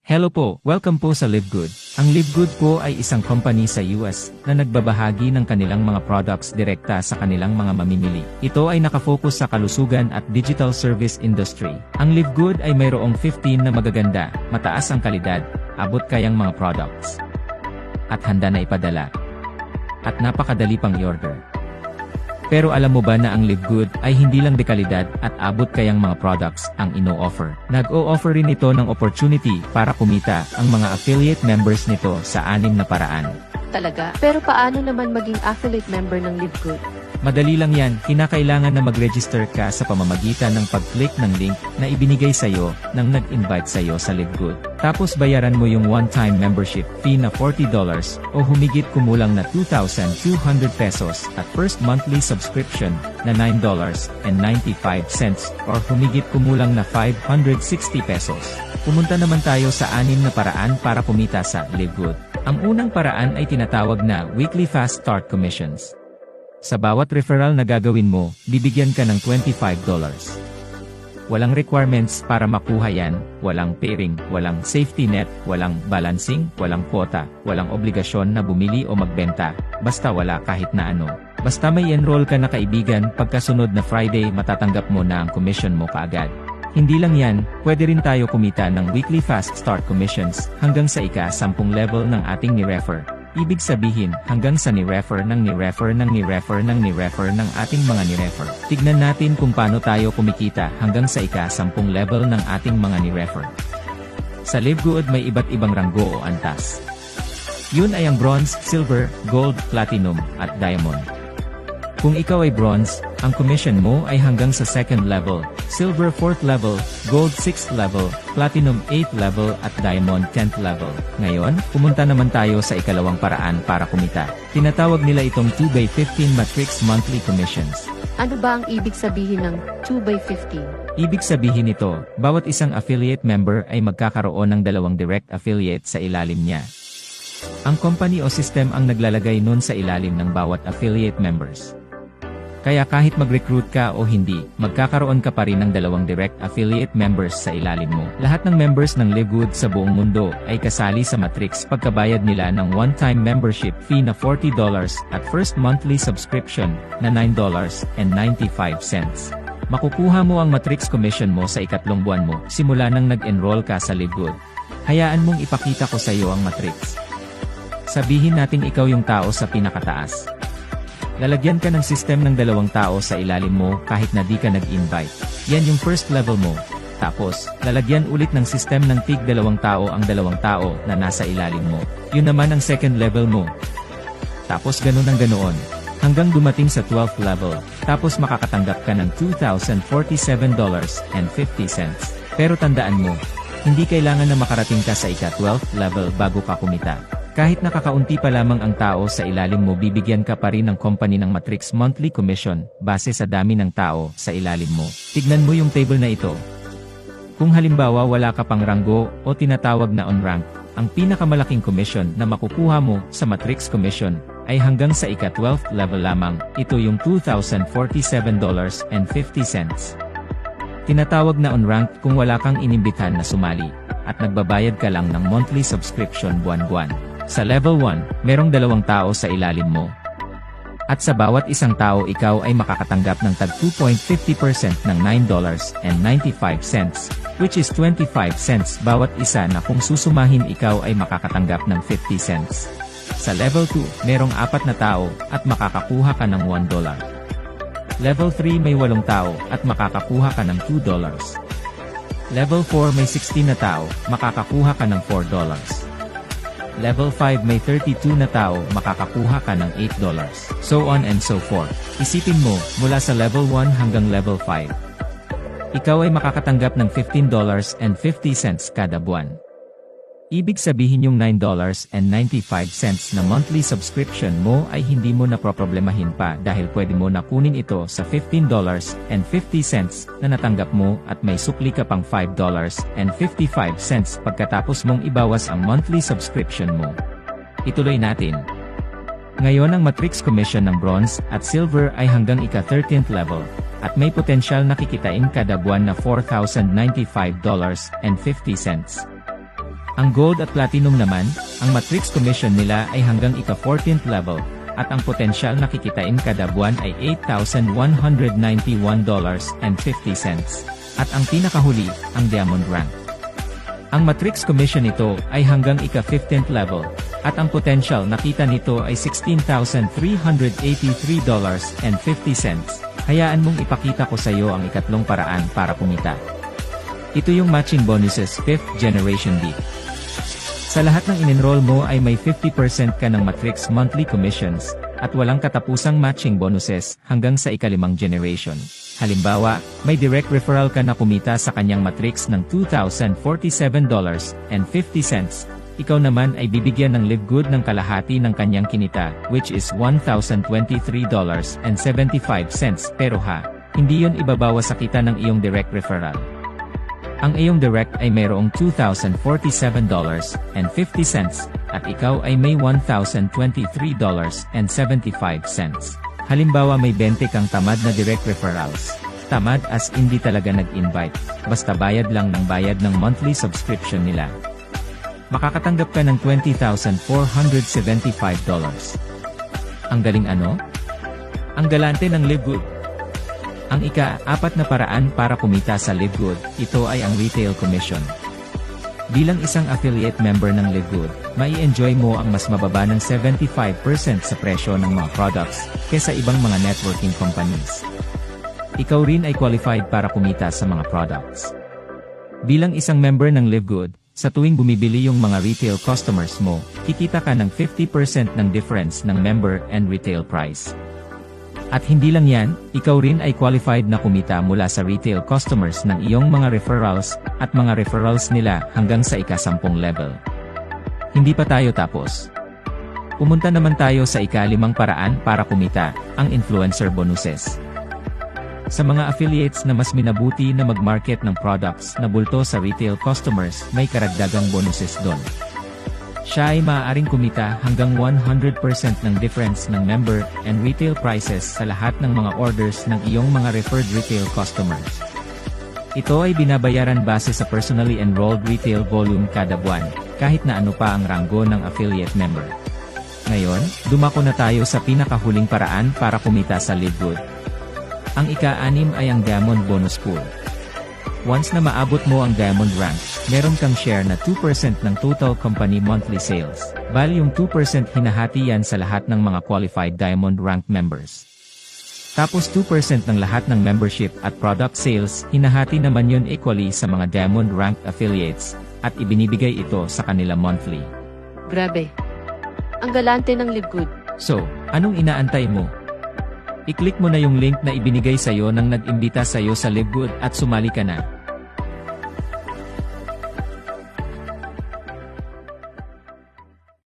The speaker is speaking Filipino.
Hello po, welcome po sa LiveGood. Ang LiveGood po ay isang company sa US na nagbabahagi ng kanilang mga products direkta sa kanilang mga mamimili. Ito ay nakafocus sa kalusugan at digital service industry. Ang LiveGood ay mayroong 15 na magaganda, mataas ang kalidad, abot kayang mga products. At handa na ipadala. At napakadali pang i-order. Pero alam mo ba na ang LiveGood ay hindi lang dekalidad at abot kayang mga products ang ino-offer. Nag-o-offer rin ito ng opportunity para kumita ang mga affiliate members nito sa 6 na paraan. Talaga? Pero paano naman maging affiliate member ng LiveGood? Madali lang yan, kinakailangan na mag-register ka sa pamamagitan ng pag-click ng link na ibinigay sa'yo ng nag-invite sa'yo sa LiveGood. Tapos bayaran mo yung one-time membership fee na $40 o humigit kumulang na 2,200 pesos at first monthly subscription na $9.95 or humigit kumulang na 560 pesos. Pumunta naman tayo sa 6 na paraan para kumita sa LiveGood. Ang unang paraan ay tinatawag na Weekly Fast Start Commissions. Sa bawat referral na gagawin mo, bibigyan ka ng $25. Walang requirements para makuha yan, walang pairing, walang safety net, walang balancing, walang quota, walang obligasyon na bumili o magbenta, basta wala kahit na ano. Basta may enroll ka na kaibigan, pagkasunod na Friday matatanggap mo na ang commission mo kaagad. Hindi lang yan, pwede rin tayo kumita ng Weekly Fast Start Commissions hanggang sa ika-10 level ng ating ni-refer. Ibig sabihin, hanggang sa ni-refer ng ni-refer ng ni-refer ng ni-refer ng ating mga ni-refer. Tignan natin kung paano tayo kumikita hanggang sa ika-10 level ng ating mga ni-refer. Sa LiveGood may iba't ibang ranggo o antas. Yun ay ang bronze, silver, gold, platinum, at diamond. Kung ikaw ay bronze, ang commission mo ay hanggang sa 2nd level, silver 4th level, gold 6th level, platinum 8th level at diamond 10th level. Ngayon, pumunta naman tayo sa ikalawang paraan para kumita. Tinatawag nila itong 2x15 matrix monthly commissions. Ano ba ang ibig sabihin ng 2x15? Ibig sabihin nito, bawat isang affiliate member ay magkakaroon ng 2 direct affiliate sa ilalim niya. Ang company o system ang naglalagay nun sa ilalim ng bawat affiliate members. Kaya kahit mag-recruit ka o hindi, magkakaroon ka pa rin ng 2 direct affiliate members sa ilalim mo. Lahat ng members ng LiveGood sa buong mundo ay kasali sa matrix pagkabayad nila ng one-time membership fee na $40 at first monthly subscription na $9.95. Makukuha mo ang matrix commission mo sa ikatlong buwan mo simula nang nag-enroll ka sa LiveGood. Hayaan mong ipakita ko sa iyo ang matrix. Sabihin nating ikaw yung tao sa pinakataas. Lalagyan ka ng system ng 2 tao sa ilalim mo kahit na di ka nag-invite. Yan yung first level mo. Tapos, lalagyan ulit ng system ng tig 2 tao ang 2 tao na nasa ilalim mo. Yun naman ang second level mo. Tapos ganun ang ganoon. Hanggang dumating sa 12th level. Tapos makakatanggap ka ng $2,047.50. Pero tandaan mo, hindi kailangan na makarating ka sa ika-12th level bago ka kumita. Kahit nakakaunti pa lamang ang tao sa ilalim mo, bibigyan ka pa rin ng company ng matrix monthly commission base sa dami ng tao sa ilalim mo. Tignan mo yung table na ito. Kung halimbawa wala ka pang ranggo o tinatawag na on-rank, ang pinakamalaking commission na makukuha mo sa matrix commission ay hanggang sa ika-12th level lamang. Ito yung $2,047.50. Tinatawag na on-rank kung wala kang inimbitahan na sumali at nagbabayad ka lang ng monthly subscription buwan-buwan. Sa level 1, merong 2 tao sa ilalim mo. At sa bawat isang tao ikaw ay makakatanggap ng tag 2.50% ng $9.95, which is 25 cents bawat isa na kung susumahin ikaw ay makakatanggap ng 50 cents. Sa level 2, merong 4 na tao at makakakuha ka ng $1. Level 3 may 8 tao at makakakuha ka ng $2. Level 4 may 16 na tao, makakakuha ka ng $4. Level 5 may 32 na tao, makakakuha ka ng $8. So on and so forth. Isipin mo, mula sa level 1 hanggang level 5. Ikaw ay makakatanggap ng $15.50 kada buwan. Ibig sabihin yung $9.95 na monthly subscription mo ay hindi mo na problemahin pa dahil pwede mo na kunin ito sa $15.50 na natanggap mo at may sukli ka pang $5.55 pagkatapos mong ibawas ang monthly subscription mo. Ituloy natin. Ngayon ang matrix commission ng bronze at silver ay hanggang ika-13th level at may potensyal na kikitain kada buwan na $4,095.50. Ang Gold at Platinum naman, ang matrix commission nila ay hanggang ika-14th level, at ang potensyal na kikitain kada buwan ay $8,191.50. At ang pinakahuli, ang Diamond Rank. Ang matrix commission nito ay hanggang ika-15th level, at ang potential na kita nito ay $16,383.50. Hayaan mong ipakita ko sa iyo ang ikatlong paraan para kumita. Ito yung matching bonuses 5th generation D. Sa lahat ng in-enroll mo ay may 50% ka ng matrix monthly commissions, at walang katapusang matching bonuses hanggang sa ika-5 generation. Halimbawa, may direct referral ka na kumita sa kanyang matrix ng $2,047.50. Ikaw naman ay bibigyan ng Live Good ng kalahati ng kanyang kinita, which is $1,023.75. Pero hindi yon ibabawas sa kita ng iyong direct referral. Ang iyong direct ay mayroong $2,047.50 at ikaw ay may $1,023.75. Halimbawa may 20 kang tamad na direct referrals. Tamad as hindi talaga nag-invite, basta bayad lang ng bayad ng monthly subscription nila. Makakatanggap ka ng $20,475. Ang galing ano? Ang galante ng Live Good. Ang ika-4 na paraan para kumita sa Live Good, ito ay ang retail commission. Bilang isang affiliate member ng Live Good, mai-enjoy mo ang mas mababa ng 75% sa presyo ng mga products, kesa ibang mga networking companies. Ikaw rin ay qualified para kumita sa mga products. Bilang isang member ng Live Good, sa tuwing bumibili yung mga retail customers mo, kikita ka ng 50% ng difference ng member and retail price. At hindi lang yan, ikaw rin ay qualified na kumita mula sa retail customers ng iyong mga referrals, at mga referrals nila hanggang sa ika-10 level. Hindi pa tayo tapos. Pumunta naman tayo sa ika-5 paraan para kumita, ang influencer bonuses. Sa mga affiliates na mas minabuti na mag-market ng products na bulto sa retail customers, may karagdagang bonuses doon. Siya ay maaaring kumita hanggang 100% ng difference ng member and retail prices sa lahat ng mga orders ng iyong mga referred retail customers. Ito ay binabayaran base sa personally enrolled retail volume kada buwan, kahit na ano pa ang ranggo ng affiliate member. Ngayon, dumako na tayo sa pinakahuling paraan para kumita sa Live Good. Ang ika-6 ay ang Diamond Bonus Pool. Once na maabot mo ang Diamond Rank, meron kang share na 2% ng total company monthly sales. Bali yung 2% hinahati yan sa lahat ng mga qualified Diamond Rank members. Tapos 2% ng lahat ng membership at product sales, hinahati naman yun equally sa mga Diamond Rank affiliates, at ibinibigay ito sa kanila monthly. Grabe. Ang galante ng Live Good. So, anong inaantay mo? I-click mo na yung link na ibinigay sa'yo nang nag-imbita sa'yo sa Live Good at sumali ka na.